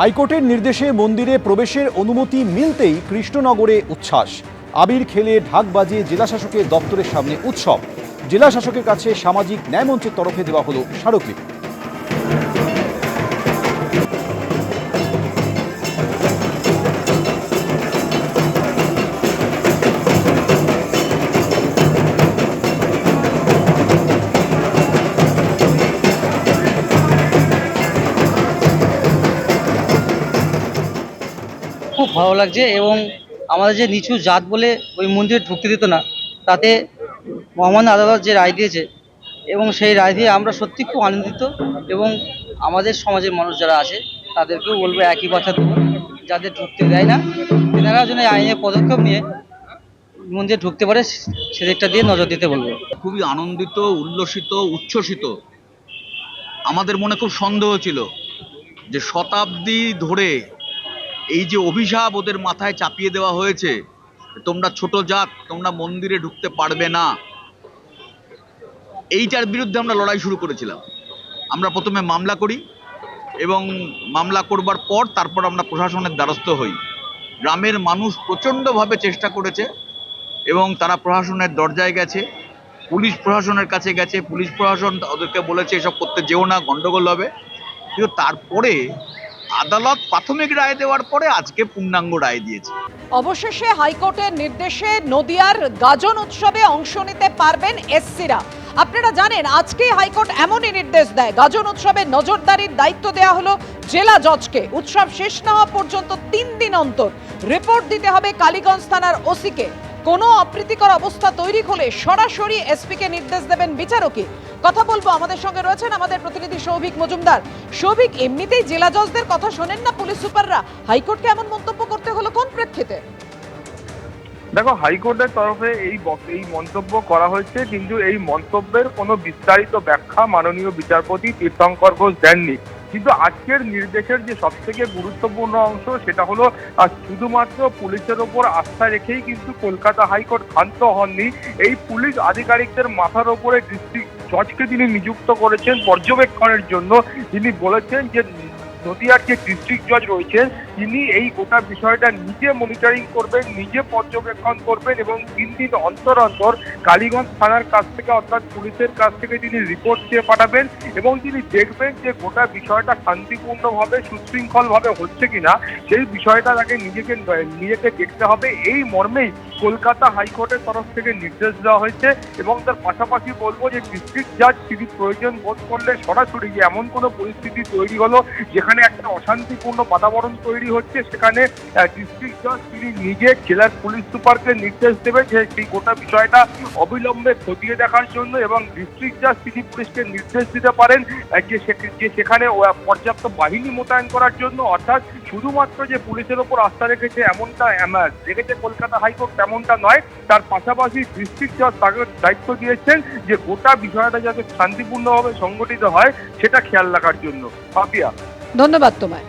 হাইকোর্টের নির্দেশে মন্দিরে প্রবেশের অনুমতি মিলতেই কৃষ্ণনগরে উচ্ছ্বাস। আবির খেলে ঢাক বাজিয়ে জেলাশাসকের দপ্তরের সামনে উৎসব। জেলাশাসকের কাছে সামাজিক ন্যায় মঞ্চের তরফে দেওয়া হলো স্মারকলিপি। খুব ভালো লাগছে এবং আমাদের যে নিচু জাত বলে ওই মন্দিরে ঢুকতে দিত না, তাতে মহামান্য আদালত যে রায় দিয়েছে এবং সেই রায় দিয়ে আমরা সত্যি খুব আনন্দিত। এবং আমাদের সমাজের মানুষ যারা আছে তাদেরকেও বলবো একই কথা দেবো, যাদের ঢুকতে দেয় না তেনারা যেন আইনের পদক্ষেপ নিয়ে মন্দিরে ঢুকতে পারে সেদিকটা দিয়ে নজর দিতে বলবো। খুবই আনন্দিত, উল্লসিত, উচ্ছ্বসিত। আমাদের মনে খুব সন্দেহ ছিল যে শতাব্দী ধরে এই যে অভিশাপ ওদের মাথায় চাপিয়ে দেওয়া হয়েছে, তোমরা ছোট জাত, তোমরা মন্দিরে ঢুকতে পারবে না, এইটার বিরুদ্ধে আমরা লড়াই শুরু করেছিলাম। আমরা প্রথমে মামলা করি এবং মামলা করবার পর তারপর আমরা প্রশাসনের দ্বারস্থ হই। গ্রামের মানুষ প্রচণ্ডভাবে চেষ্টা করেছে এবং তারা প্রশাসনের দরজায় গেছে, পুলিশ প্রশাসনের কাছে গেছে, পুলিশ প্রশাসন ওদেরকে বলেছে এসব করতে যেও না, গন্ডগোল হবে। কিন্তু তারপরে আদালত প্রাথমিক রায় দেওয়ার পরে আজকে পূর্ণাঙ্গ রায় দিয়েছে। অবশেষে হাইকোর্টের নির্দেশে নদিয়ার গাজন উৎসবে অংশ নিতে পারবেন এসসিরা। আপনারা জানেন আজকেই হাইকোর্ট এমনই নির্দেশ দেয়, গাজন উৎসবে নজরদারির দায়িত্ব দেওয়া হলো জেলা জজকে। উৎসব শেষ না হওয়া পর্যন্ত 3 দিন অন্তর রিপোর্ট দিতে হবে কালীগঞ্জ থানার ওসিকে। কোনো অপ্রীতিকর অবস্থা তৈরি হলে সরাসরি এসপিকে নির্দেশ দেবেন বিচারকই। কথা বলবো, আমাদের সঙ্গে রয়েছেন আমাদের প্রতিনিধি সৌভিক মজুমদার। সৌভিক, এমনিতেই জেলা জজদের কথা শোনেন না পুলিশ সুপাররা, হাইকোর্টকে এমন মন্তব্য করতে হলো কোন প্রেক্ষিতে? দেখো, হাইকোর্টের তরফে এই মন্তব্য করা হয়েছে, কিন্তু এই মন্তব্যের কোনো বিস্তারিত ব্যাখ্যা মাননীয় বিচারপতি তীর্থঙ্কর ঘোষ দেননি। কিন্তু আজকের নির্দেশের যে সবথেকে গুরুত্বপূর্ণ অংশ সেটা হলো শুধুমাত্র পুলিশের ওপর আস্থা রেখেই কিন্তু কলকাতা হাইকোর্ট ক্ষান্ত হননি। এই পুলিশ আধিকারিকদের মাথার ওপরে ডিস্ট্রিক্ট জজকে তিনি নিযুক্ত করেছেন পর্যবেক্ষণের জন্য। তিনি বলেছেন যে নদিয়ার যে ডিস্ট্রিক্ট জজ রয়েছেন তিনি এই গোটা বিষয়টা নিজে মনিটরিং করবেন, নিজে পর্যবেক্ষণ করবেন এবং 3 দিন অন্তর অন্তর কালীগঞ্জ থানার কাছ থেকে অর্থাৎ পুলিশের কাছ থেকে তিনি রিপোর্ট চেয়ে পাঠাবেন এবং তিনি দেখবেন যে গোটা বিষয়টা শান্তিপূর্ণভাবে সুশৃঙ্খলভাবে হচ্ছে কিনা। সেই বিষয়টা তাকে নিজেকে দেখতে হবে। এই মর্মেই কলকাতা হাইকোর্টের তরফ থেকে নির্দেশ দেওয়া হয়েছে এবং তার পাশাপাশি বলবো যে ডিস্ট্রিক্ট জাজ তিনি প্রয়োজন বোধ করলে সরাসরি যে এমন কোনো পরিস্থিতি তৈরি হলো যেখানে একটা অশান্তিপূর্ণ বাতাবরণ তৈরি হচ্ছে, সেখানে ডিস্ট্রিক্ট জজ তিনি নিজে জেলার পুলিশ সুপারকে নির্দেশ দেবে যে সেই গোটা বিষয়টা অবিলম্বে খতিয়ে দেখার জন্য এবং ডিস্ট্রিক্ট জাজ তিনি পুলিশকে নির্দেশ দিতে পারেন যে সেখানে পর্যাপ্ত বাহিনী মোতায়েন করার জন্য। অর্থাৎ শুধুমাত্র যে পুলিশের ওপর আস্থা রেখেছে এমনটা রেখেছে কলকাতা হাইকোর্ট তেমনটা নয়, তার পাশাপাশি ডিস্ট্রিক্ট জজ তাকে দায়িত্ব দিয়েছেন যে গোটা বিষয়টা যাতে শান্তিপূর্ণভাবে সংগঠিত হয় সেটা খেয়াল রাখার জন্য। পাপিয়া, ধন্যবাদ তোমায়।